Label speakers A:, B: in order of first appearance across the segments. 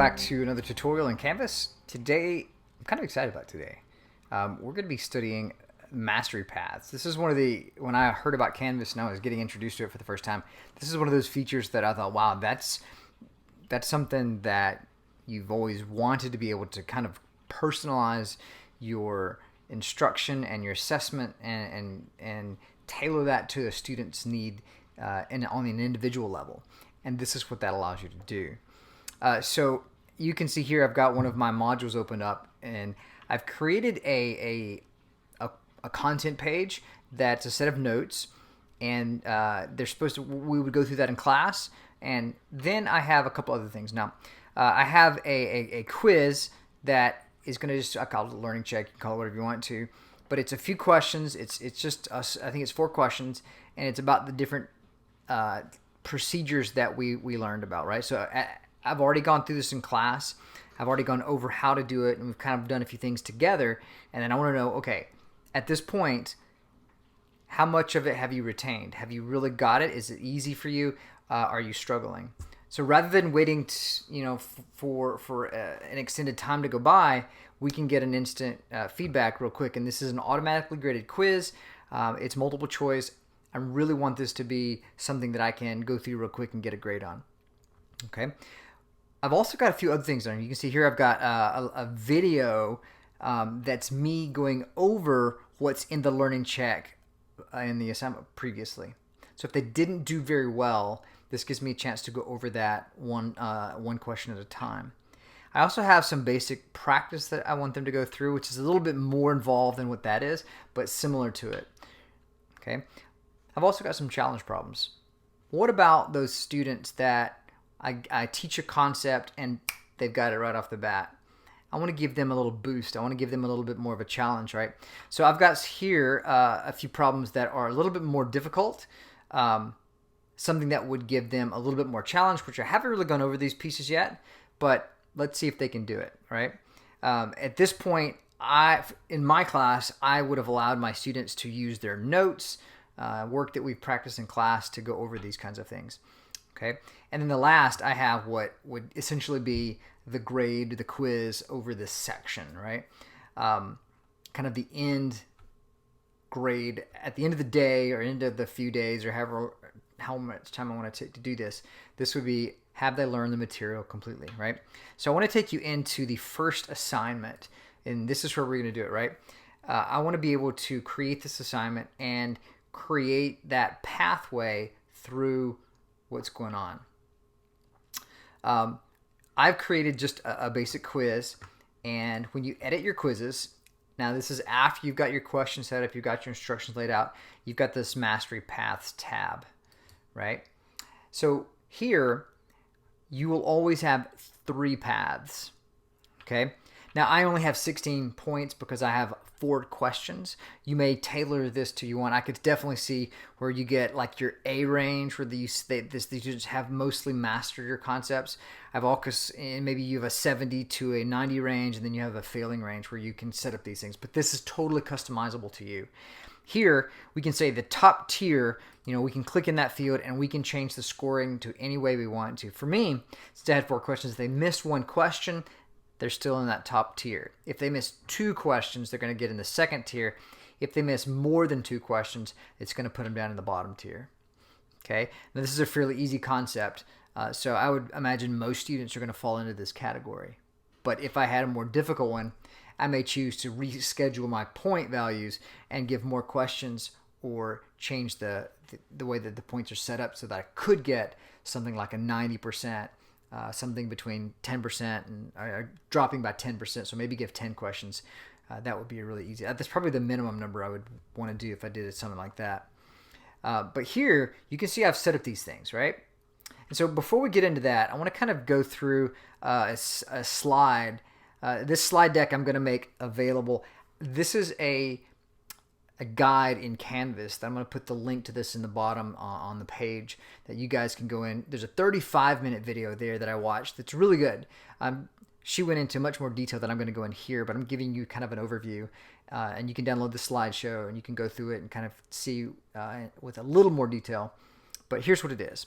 A: back to another tutorial in Canvas. Today, I'm kind of excited about today. We're going to be studying mastery paths. This is when I heard about Canvas and I was getting introduced to it for the first time, this is one of those features that I thought, wow, that's something that you've always wanted to be able to kind of personalize your instruction and your assessment and tailor that to a student's need on an individual level. And this is what that allows you to do. So you can see here I've got one of my modules opened up, and I've created a content page that's a set of notes, and we would go through that in class, and then I have a couple other things. Now, I have a quiz that is going to I call it a learning check. You can call it whatever you want to, but it's a few questions. It's just us. I think it's 4 questions, and it's about the different procedures that we learned about, right? So I've already gone through this in class. I've already gone over how to do it, and we've kind of done a few things together. And then I want to know, okay, at this point, how much of it have you retained? Have you really got it? Is it easy for you? Are you struggling? So rather than waiting for an extended time to go by, we can get an instant feedback real quick. And this is an automatically graded quiz. It's multiple choice. I really want this to be something that I can go through real quick and get a grade on. Okay. I've also got a few other things on. You can see here I've got a video that's me going over what's in the learning check in the assignment previously. So if they didn't do very well, this gives me a chance to go over that one question at a time. I also have some basic practice that I want them to go through, which is a little bit more involved than what that is, but similar to it. Okay. I've also got some challenge problems. What about those students that I teach a concept and they've got it right off the bat? I want to give them a little boost. I want to give them a little bit more of a challenge, right? So I've got here a few problems that are a little bit more difficult, something that would give them a little bit more challenge, which I haven't really gone over these pieces yet, but let's see if they can do it, right? At this point, in my class, I would have allowed my students to use their notes, work that we've practiced in class to go over these kinds of things. Okay, and then the last, I have what would essentially be the grade, the quiz over this section, right? Kind of the end grade at the end of the day or end of the few days or how much time I want to take to do this. This would be, have they learned the material completely, right? So I want to take you into the first assignment, and this is where we're going to do it, right? I want to be able to create this assignment and create that pathway through what's going on. I've created just a basic quiz, and when you edit your quizzes, now this is after you've got your questions set up, you've got your instructions laid out, you've got this Mastery Paths tab, right? So here, you will always have 3 paths, okay? Now, I only have 16 points because I have 4 questions. You may tailor this to you want. I could definitely see where you get like your A range, where these students have mostly mastered your concepts. And maybe you have a 70 to a 90 range, and then you have a failing range where you can set up these things. But this is totally customizable to you. Here, we can say the top tier, we can click in that field and we can change the scoring to any way we want to. For me, since I had 4 questions, if they missed 1 question, they're still in that top tier. If they miss 2 questions, they're going to get in the second tier. If they miss more than 2 questions, it's going to put them down in the bottom tier. Okay, now this is a fairly easy concept, so I would imagine most students are going to fall into this category. But if I had a more difficult one, I may choose to reschedule my point values and give more questions or change the way that the points are set up so that I could get something like a 90%. Something between 10% and dropping by 10%. So maybe give 10 questions. That would be really easy. That's probably the minimum number I would want to do if I did something like that. But here, you can see I've set up these things, right? And so before we get into that, I want to kind of go through a slide. This slide deck I'm going to make available. This is a guide in Canvas that I'm going to put the link to this in the bottom on the page that you guys can go in. There's a 35-minute video there that I watched that's really good. She went into much more detail than I'm going to go in here, but I'm giving you kind of an overview, and you can download the slideshow and you can go through it and kind of see with a little more detail. But here's what it is.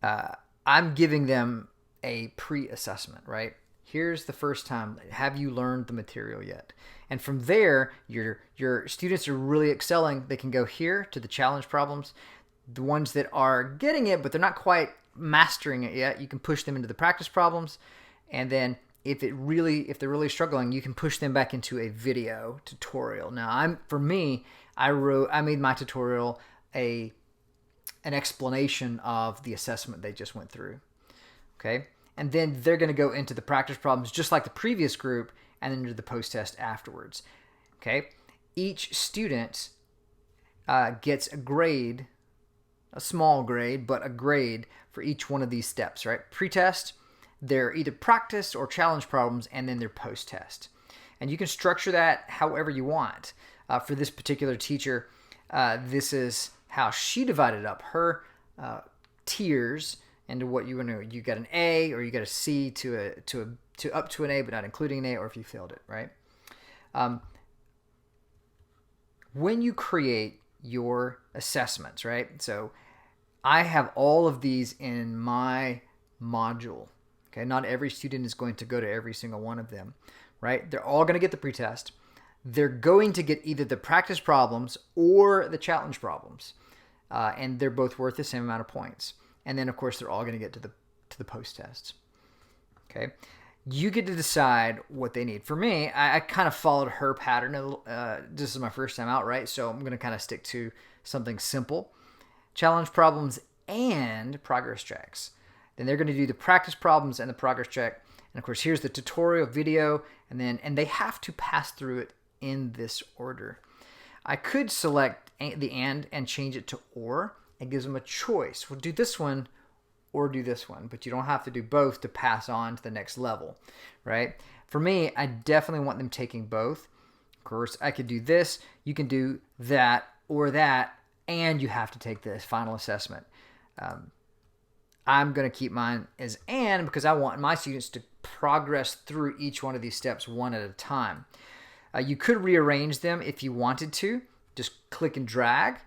A: I'm giving them a pre-assessment, right? Here's the first time. Have you learned the material yet? And from there, your students are really excelling. They can go here to the challenge problems. The ones that are getting it, but they're not quite mastering it yet, you can push them into the practice problems. And then if they're really struggling, you can push them back into a video tutorial. Now, I made my tutorial an explanation of the assessment they just went through. Okay, and then they're going to go into the practice problems just like the previous group, and then into the post-test afterwards. Okay, each student gets a grade, a small grade, but a grade for each one of these steps, right? Pre-test, they're either practice or challenge problems, and then they're post-test. And you can structure that however you want. For this particular teacher, this is how she divided up her tiers into what you want to. You got an A, or you got a C to up to an A, but not including an A, or if you failed it, right? When you create your assessments, right? So I have all of these in my module. Okay, not every student is going to go to every single one of them, right? They're all going to get the pretest. They're going to get either the practice problems or the challenge problems, and they're both worth the same amount of points. And then, of course, they're all going to get to the post tests. Okay, you get to decide what they need. For me, I kind of followed her pattern. This is my first time out, right? So I'm going to kind of stick to something simple: challenge problems and progress checks. Then they're going to do the practice problems and the progress check. And of course, here's the tutorial video, and they have to pass through it in this order. I could select the and change it to or. It gives them a choice. We'll do this one or do this one, but you don't have to do both to pass on to the next level, right? For me, I definitely want them taking both. Of course, I could do this. You can do that or that, and you have to take this final assessment. I'm going to keep mine as and because I want my students to progress through each one of these steps one at a time. You could rearrange them if you wanted to. Just click and drag.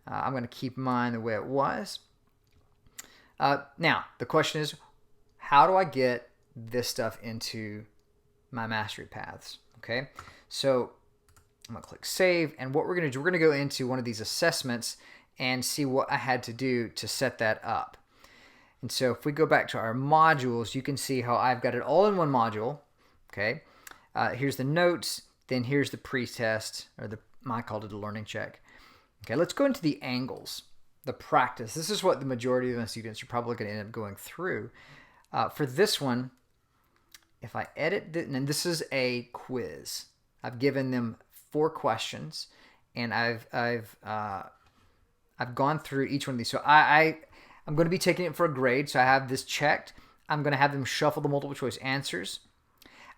A: I'm going to keep mine the way it was. Now, the question is, how do I get this stuff into my mastery paths? Okay, so I'm going to click save. And what we're going to do, we're going to go into one of these assessments and see what I had to do to set that up. And so if we go back to our modules, you can see how I've got it all in one module. Okay, here's the notes, then here's the pre-test, or I called it a learning check. Okay, let's go into the angles, the practice. This is what the majority of my students are probably going to end up going through. For this one, if I edit, and this is a quiz. I've given them 4 questions, and I've gone through each one of these. So I'm going to be taking it for a grade, so I have this checked. I'm going to have them shuffle the multiple choice answers.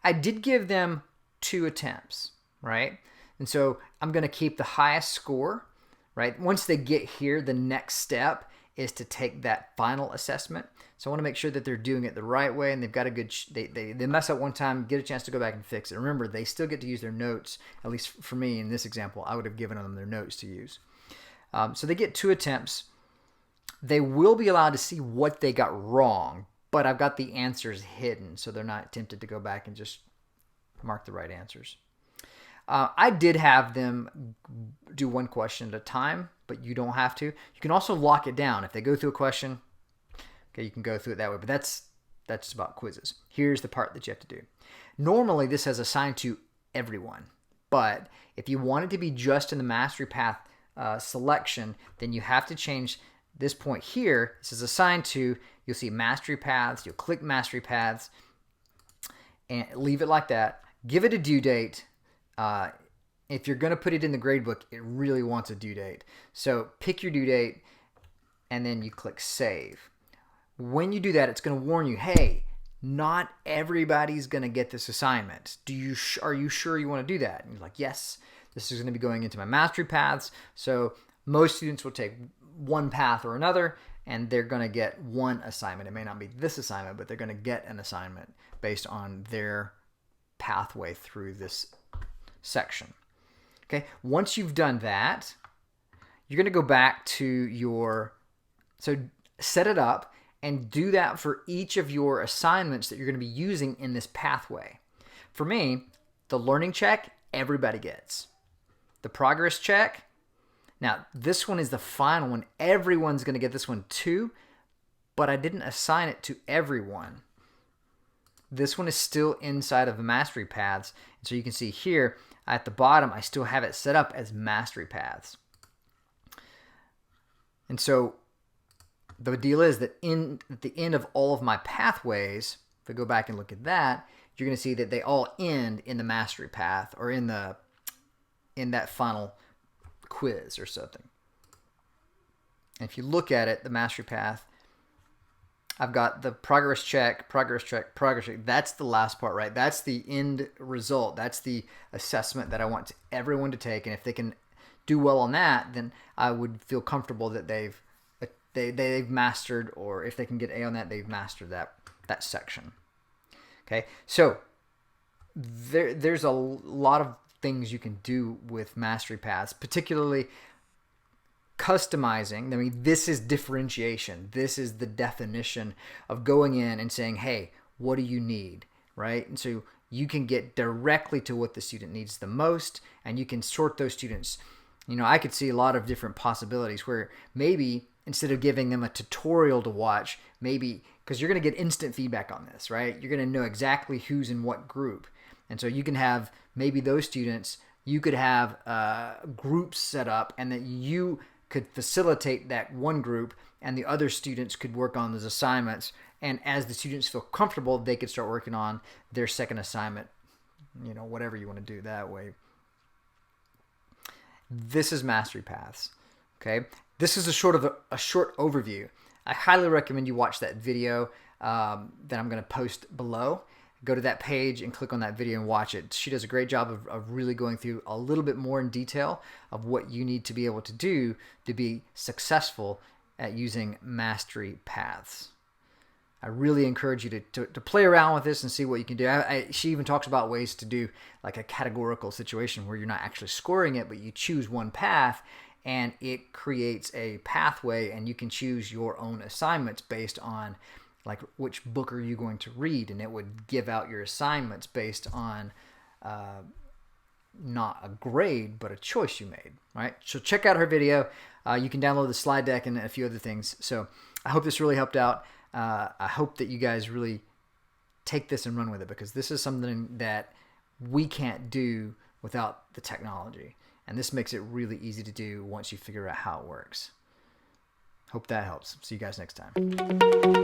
A: I did give them 2 attempts, right? And so I'm going to keep the highest score, right? Once they get here, the next step is to take that final assessment. So I want to make sure that they're doing it the right way, and they've got a good, they mess up one time, get a chance to go back and fix it. Remember, they still get to use their notes. At least for me in this example, I would have given them their notes to use. So they get 2 attempts. They will be allowed to see what they got wrong, but I've got the answers hidden, so they're not tempted to go back and just mark the right answers. I did have them do 1 question at a time, but you don't have to. You can also lock it down. If they go through a question, okay, you can go through it that way, but that's just about quizzes. Here's the part that you have to do. Normally, this is assigned to everyone, but if you want it to be just in the mastery path selection, then you have to change this point here. This is assigned to, you'll see mastery paths, you'll click mastery paths, and leave it like that. Give it a due date. If you're going to put it in the gradebook, it really wants a due date. So pick your due date, and then you click save. When you do that, it's going to warn you, hey, not everybody's going to get this assignment. Are you sure you want to do that? And you're like, yes, this is going to be going into my mastery paths. So most students will take one path or another, and they're going to get 1 assignment. It may not be this assignment, but they're going to get an assignment based on their pathway through this section. Okay, once you've done that, you're going to go back to so set it up, and do that for each of your assignments that you're going to be using in this pathway. For me, the learning check, everybody gets. The progress check, now this one is the final one. Everyone's going to get this one too, but I didn't assign it to everyone. This one is still inside of the mastery paths. And so you can see here at the bottom, I still have it set up as mastery paths. And so the deal is that at the end of all of my pathways, if I go back and look at that, you're going to see that they all end in the mastery path or in that final quiz or something. And if you look at it, the mastery path, I've got the progress check, progress check, progress check. That's the last part, right? That's the end result. That's the assessment that I want everyone to take. And if they can do well on that, then I would feel comfortable that they've mastered, or if they can get A on that, they've mastered that section. Okay, so there's a lot of things you can do with mastery paths, particularly customizing. I mean, this is differentiation. This is the definition of going in and saying, hey, what do you need, right? And so you can get directly to what the student needs the most, and you can sort those students. You know, I could see a lot of different possibilities where maybe instead of giving them a tutorial to watch, maybe, because you're going to get instant feedback on this, right? You're going to know exactly who's in what group. And so you can have maybe those students, you could have groups set up, and that you could facilitate that one group, and the other students could work on those assignments. And as the students feel comfortable, they could start working on their second assignment, you know, whatever you want to do that way. This is mastery paths. Okay, this is a short overview. I highly recommend you watch that video that I'm going to post below. Go to that page and click on that video and watch it. She does a great job of really going through a little bit more in detail of what you need to be able to do to be successful at using mastery paths. I really encourage you to play around with this and see what you can do. She even talks about ways to do like a categorical situation where you're not actually scoring it, but you choose one path and it creates a pathway, and you can choose your own assignments based on like which book are you going to read, and it would give out your assignments based on not a grade, but a choice you made, right? So check out her video. You can download the slide deck and a few other things. So I hope this really helped out. I hope that you guys really take this and run with it, because this is something that we can't do without the technology. And this makes it really easy to do once you figure out how it works. Hope that helps. See you guys next time.